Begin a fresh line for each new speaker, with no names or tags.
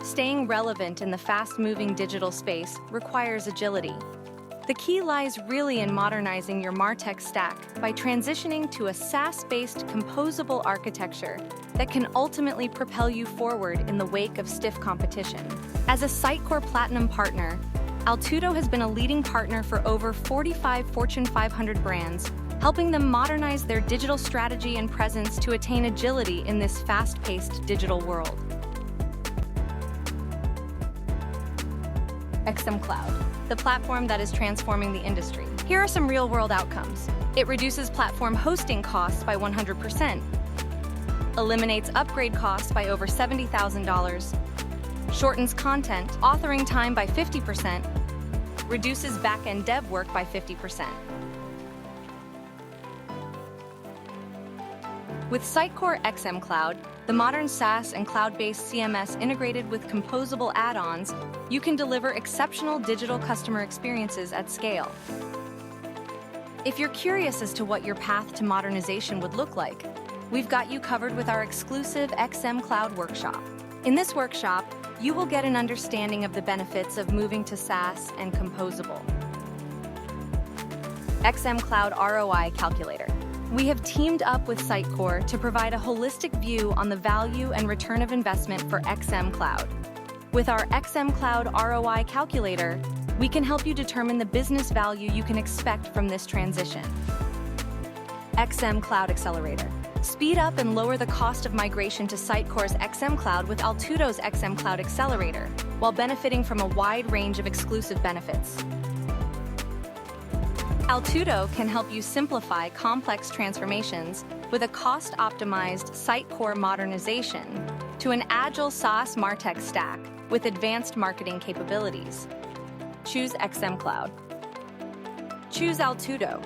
Staying relevant in the fast-moving digital space requires agility. The key lies really in modernizing your MarTech stack by transitioning to a SaaS-based composable architecture that can ultimately propel you forward in the wake of stiff competition. As a Sitecore Platinum partner, Altudo has been a leading partner for over 45 Fortune 500 brands, helping them modernize their digital strategy and presence to attain agility in this fast-paced digital world. XM Cloud, the platform that is transforming the industry. Here are some real-world outcomes. It reduces platform hosting costs by 100%, eliminates upgrade costs by over $70,000, shortens content authoring time by 50%, reduces back-end dev work by 50%. With Sitecore XM Cloud, the modern SaaS and cloud-based CMS integrated with composable add-ons, you can deliver exceptional digital customer experiences at scale. If you're curious as to what your path to modernization would look like, we've got you covered with our exclusive XM Cloud workshop. In this workshop, you will get an understanding of the benefits of moving to SaaS and composable. XM Cloud ROI Calculator. We have teamed up with Sitecore to provide a holistic view on the value and return of investment for XM Cloud. With our XM Cloud ROI Calculator, we can help you determine the business value you can expect from this transition. XM Cloud Accelerator. Speed up and lower the cost of migration to Sitecore's XM Cloud with Altudo's XM Cloud Accelerator, while benefiting from a wide range of exclusive benefits. Altudo can help you simplify complex transformations with a cost-optimized Sitecore modernization to an agile SaaS MarTech stack with advanced marketing capabilities. Choose XM Cloud. Choose Altudo.